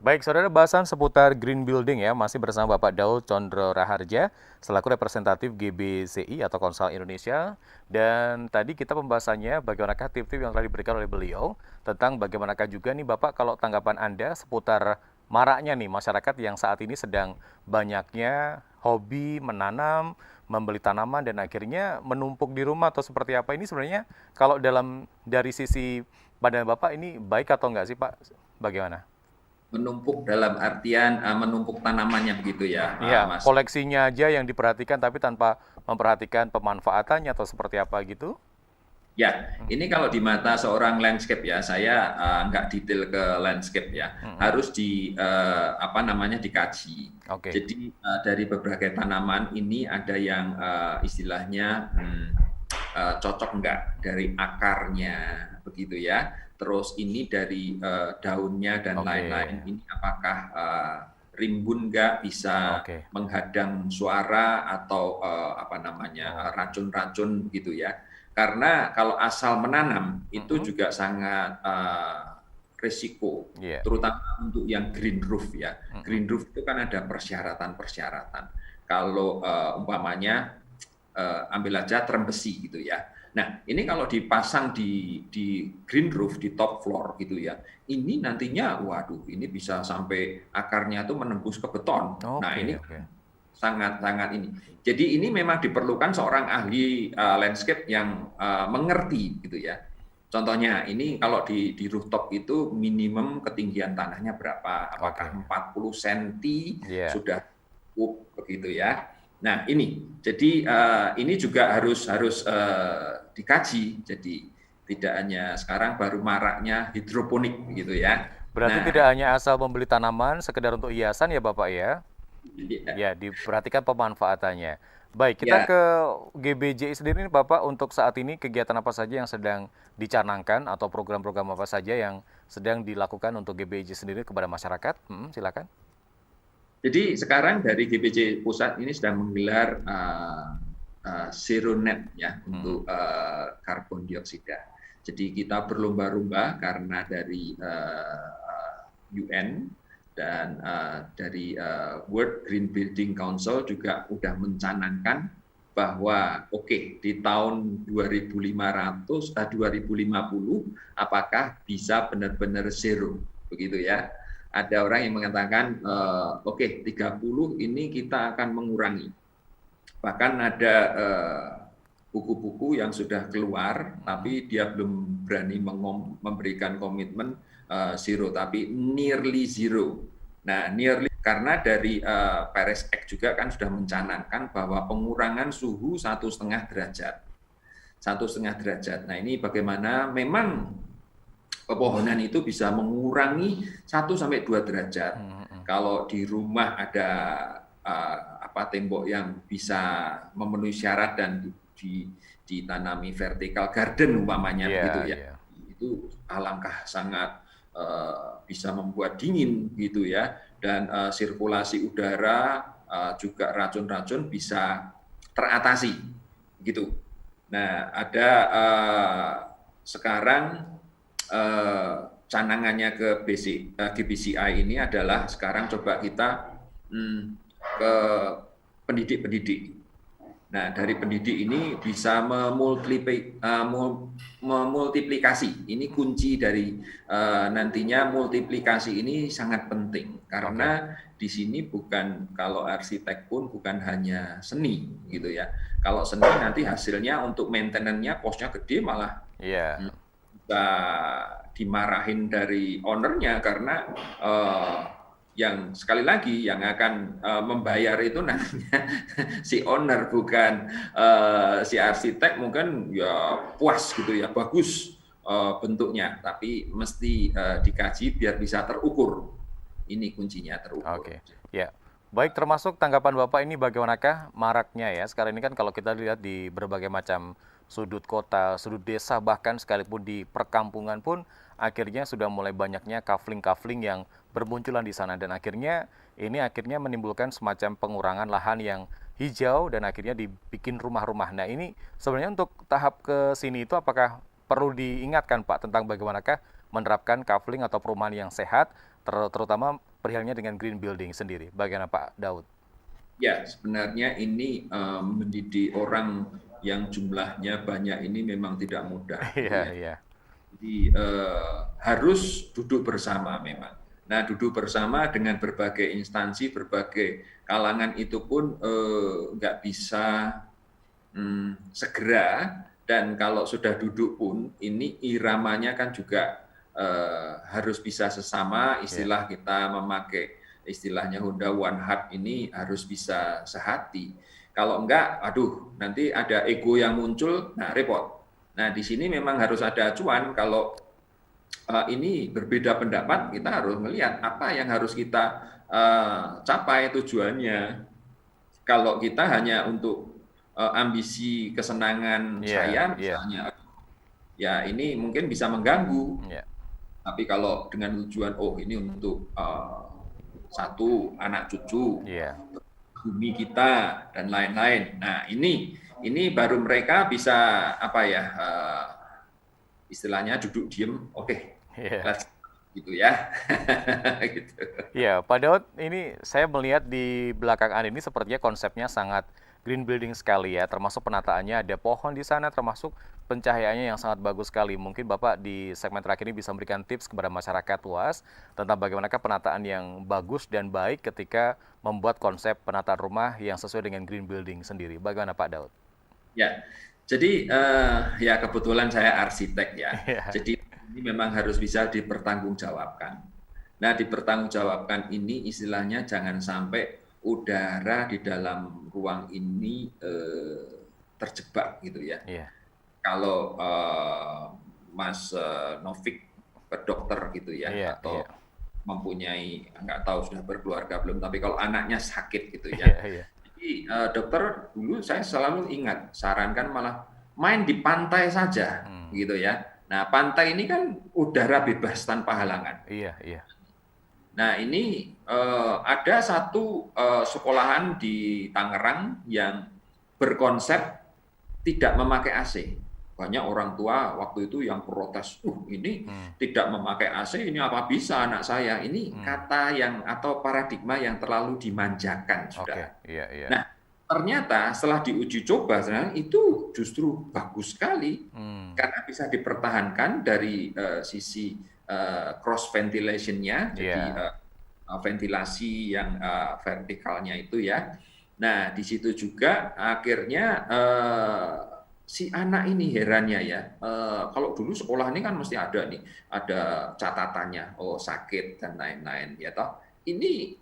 Baik, saudara, bahasan seputar green building ya, masih bersama Bapak Daud Condro Raharja, selaku representatif GBCI atau Konsal Indonesia. Dan tadi kita pembahasannya bagaimanakah tip-tip yang telah diberikan oleh beliau tentang bagaimanakah juga nih Bapak kalau tanggapan Anda seputar maraknya nih masyarakat yang saat ini sedang banyaknya hobi menanam, membeli tanaman dan akhirnya menumpuk di rumah atau seperti apa ini sebenarnya kalau dalam dari sisi pandangan Bapak ini baik atau enggak sih Pak? Bagaimana? Menumpuk dalam artian menumpuk tanamannya begitu ya, Iya, Mas. koleksinya aja yang diperhatikan tapi tanpa memperhatikan pemanfaatannya atau seperti apa gitu? Ya, ini kalau di mata seorang landscape ya, saya nggak detail ke landscape ya, Mm-mm. harus apa namanya dikaji. Oke, Jadi dari berbagai tanaman ini ada yang istilahnya cocok nggak dari akarnya begitu ya. Terus ini dari daunnya dan oke, lain-lain. Ini apakah rimbun nggak bisa oke. menghadang suara atau apa namanya Oh, racun-racun gitu ya. Karena kalau asal menanam itu mm-mm. juga sangat risiko, Iya, terutama untuk yang green roof ya. mm-mm. Green roof itu kan ada persyaratan-persyaratan. Kalau umpamanya ambil aja term besi gitu ya. Nah, ini kalau dipasang di green roof, di top floor gitu ya, ini nantinya, waduh, ini bisa sampai akarnya tuh menembus ke beton. Nah, Oke, ini oke. sangat-sangat ini. Jadi ini memang diperlukan seorang ahli landscape yang mengerti gitu ya. Contohnya ini kalau di rooftop itu minimum ketinggian tanahnya berapa? Apakah Oke. 40 cm Iya. sudah cukup begitu ya. Nah, ini. Jadi ini juga harus harus dikaji. Jadi tidak hanya sekarang baru maraknya hidroponik gitu ya. Berarti Nah, tidak hanya asal membeli tanaman sekedar untuk hiasan ya Bapak ya? ya, Ya, diperhatikan pemanfaatannya. Baik, kita ya. ke GBJI sendiri nih Bapak, untuk saat ini kegiatan apa saja yang sedang dicanangkan atau program-program apa saja yang sedang dilakukan untuk GBJ sendiri kepada masyarakat? Silakan. Jadi sekarang dari GPJ Pusat ini sedang menggelar zero net ya Hmm, untuk karbon dioksida. Jadi kita berlomba-lomba karena dari UN dan dari World Green Building Council juga sudah mencanangkan bahwa oke, di tahun 2500 2050 apakah bisa benar-benar zero begitu ya. Ada orang yang mengatakan oke, 30 ini kita akan mengurangi. Bahkan ada buku-buku yang sudah keluar, hmm. tapi dia belum berani memberikan komitmen zero, tapi nearly zero. Nah, nearly karena dari Paris Act juga kan sudah mencanangkan bahwa pengurangan suhu 1,5 derajat. 1,5 derajat. Nah, ini bagaimana memang pepohonan itu bisa mengurangi 1 sampai 2 derajat. Hmm, hmm, hmm. Kalau di rumah ada apa tembok yang bisa memenuhi syarat dan ditanami vertical garden umpamanya begitu Iya, ya. iya. Itu alangkah sangat bisa membuat dingin gitu ya, dan sirkulasi udara juga racun-racun bisa teratasi gitu. Nah, ada sekarang canangannya ke GBCI ini adalah sekarang coba kita ke pendidik-pendidik. Nah, dari pendidik ini bisa memultiplikasi. Ini kunci dari nantinya multiplikasi ini sangat penting Oke. karena di sini bukan, kalau arsitek pun bukan hanya seni gitu ya. Kalau seni nanti hasilnya untuk maintenance-nya kosnya gede, malah Iya. bisa dimarahin dari ownernya karena yang sekali lagi yang akan membayar itu nantinya si owner, bukan si arsitek. Mungkin ya puas gitu ya, bagus bentuknya, tapi mesti dikaji biar bisa terukur. Ini kuncinya, terukur. Oke, ya. Baik, termasuk tanggapan Bapak ini bagaimanakah maraknya ya? Sekarang ini kan kalau kita lihat di berbagai macam sudut kota, sudut desa, bahkan sekalipun di perkampungan pun akhirnya sudah mulai banyaknya kafling-kafling yang bermunculan di sana dan akhirnya ini akhirnya menimbulkan semacam pengurangan lahan yang hijau dan akhirnya dibikin rumah-rumah. Nah, ini sebenarnya untuk tahap ke sini itu apakah perlu diingatkan Pak tentang bagaimanakah menerapkan kafling atau perumahan yang sehat terutama perihalnya dengan green building sendiri. Bagaimana Pak Daud? Ya, sebenarnya ini mendidik orang yang jumlahnya banyak ini memang tidak mudah, gitu Iya, ya. iya. Jadi harus duduk bersama memang. Nah, duduk bersama dengan berbagai instansi, berbagai kalangan itu pun nggak bisa segera, dan kalau sudah duduk pun ini iramanya kan juga harus bisa sesama, Iya. istilah kita memakai istilahnya Honda One Heart ini harus bisa sehati. Kalau enggak, aduh, nanti ada ego yang muncul, nah repot. Nah, di sini memang harus ada acuan. Kalau ini berbeda pendapat, kita harus melihat apa yang harus kita capai tujuannya. Kalau kita hanya untuk ambisi kesenangan Iya, saya iya. misalnya, ya ini mungkin bisa mengganggu. Iya. Tapi kalau dengan tujuan, oh ini untuk satu anak cucu, Iya. bumi kita dan lain-lain. Nah ini baru mereka bisa apa ya istilahnya duduk diem, oke, Iya. let's gitu ya. Gitu. Iya, Pak Daud, ini saya melihat di belakang Anda ini sepertinya konsepnya sangat green building sekali ya, termasuk penataannya ada pohon di sana, termasuk pencahayaannya yang sangat bagus sekali. Mungkin Bapak di segmen terakhir ini bisa memberikan tips kepada masyarakat luas tentang bagaimanakah penataan yang bagus dan baik ketika membuat konsep penataan rumah yang sesuai dengan green building sendiri. Bagaimana Pak Daud? Ya, jadi ya kebetulan saya arsitek ya. Iya, Jadi ini memang harus bisa dipertanggungjawabkan. Nah, dipertanggungjawabkan ini istilahnya jangan sampai udara di dalam ruang ini terjebak gitu ya. iya, Kalau Mas Novik dokter gitu ya, iya, atau iya, mempunyai nggak tahu sudah berkeluarga belum, tapi kalau anaknya sakit gitu ya. iya, iya. Jadi dokter dulu saya selalu ingat sarankan malah main di pantai saja Hmm, gitu ya. Nah, pantai ini kan udara bebas tanpa halangan. iya, iya, Nah, ini ada satu sekolahan di Tangerang yang berkonsep tidak memakai AC. Banyak orang tua waktu itu yang protes, ini hmm, tidak memakai AC, ini apa bisa anak saya? Ini hmm. kata yang atau paradigma yang terlalu dimanjakan, Oke, sudah. iya, iya. Nah, ternyata setelah diuji coba, itu justru bagus sekali Hmm, karena bisa dipertahankan dari sisi cross ventilation-nya, jadi iya, ventilasi yang vertikalnya itu ya. Nah, di situ juga akhirnya si anak ini herannya ya, kalau dulu sekolah ini kan mesti ada nih, ada catatannya, oh sakit dan lain-lain, ya toh. Ini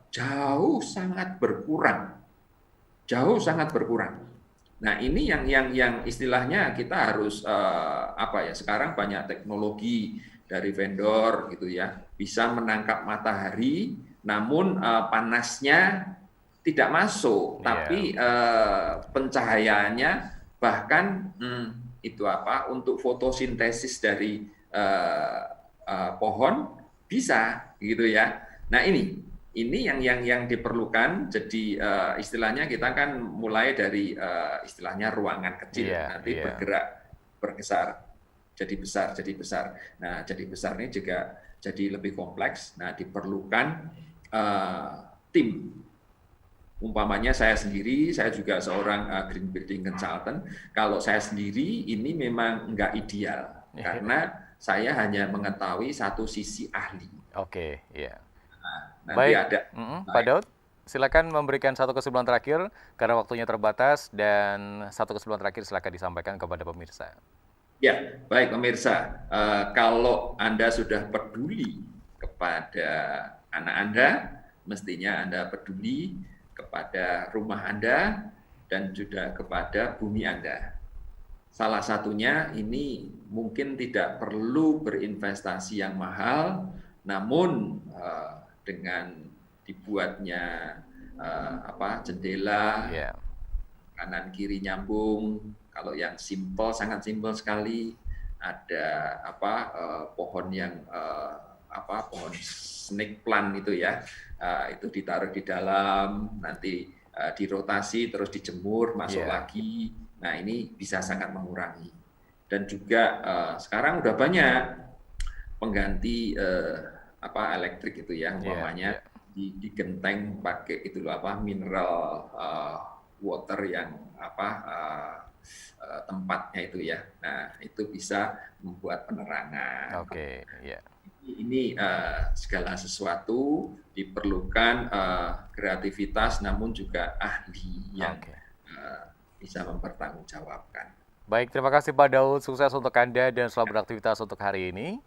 jauh sangat berkurang, jauh sangat berkurang. Nah, ini yang istilahnya kita harus apa ya? Sekarang banyak teknologi dari vendor gitu ya, bisa menangkap matahari, namun panasnya tidak masuk, iya, tapi pencahayaannya bahkan itu apa? Untuk fotosintesis dari pohon bisa gitu ya. Nah, ini yang diperlukan. Jadi istilahnya kita kan mulai dari istilahnya ruangan kecil, iya, nanti iya. bergerak, bergeser, jadi besar, jadi besar. Nah, jadi besar ini juga jadi lebih kompleks. Nah, diperlukan tim. Umpamanya saya sendiri, saya juga seorang green building consultant. Kalau saya sendiri ini memang nggak ideal karena saya hanya mengetahui satu sisi ahli. Oke, iya. Nanti Baik, ada Pak Daud, silakan memberikan satu kesimpulan terakhir karena waktunya terbatas dan satu kesimpulan terakhir silakan disampaikan kepada pemirsa. ya, baik pemirsa, kalau Anda sudah peduli kepada anak Anda, mestinya Anda peduli kepada rumah Anda dan juga kepada bumi Anda. Salah satunya ini mungkin tidak perlu berinvestasi yang mahal, namun dengan dibuatnya jendela Iya, kanan kiri nyambung. Kalau yang simple, sangat simple sekali, ada pohon yang pohon snake plant itu ya, itu ditaruh di dalam, nanti dirotasi terus dijemur, masuk iya, lagi. Nah, ini bisa sangat mengurangi. Dan juga sekarang udah banyak pengganti elektrik itu ya, Iya, umpamanya iya. digenteng pakai itu loh mineral water yang tempatnya itu ya. Nah, itu bisa membuat penerangan. Oke, iya. Ini segala sesuatu diperlukan kreativitas, namun juga ahli yang Oke. bisa mempertanggungjawabkan. Baik, terima kasih Pak Daud. Sukses untuk Anda dan selamat beraktivitas untuk hari ini.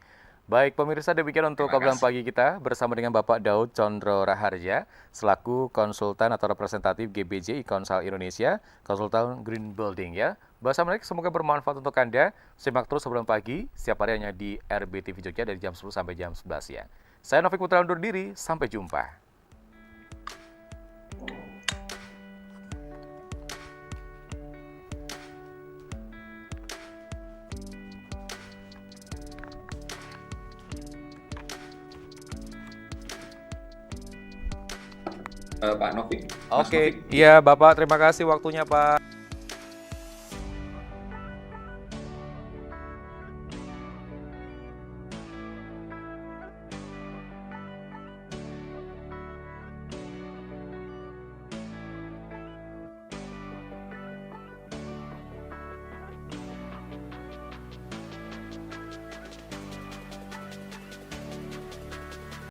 Baik, pemirsa, demikian untuk Terima obrolan kasih. pagi kita bersama dengan Bapak Daud Condro Raharja selaku konsultan atau representatif GBJ Konsal Indonesia, konsultan Green Building ya. Bahasa menarik, semoga bermanfaat untuk Anda. Simak terus obrolan pagi setiap hari hanya di RBTV Jogja dari jam 10 sampai jam 11 ya. Saya Novik Putra undur diri, sampai jumpa. Pak Novik, Mas Oke, Novik. iya Bapak, terima kasih waktunya Pak.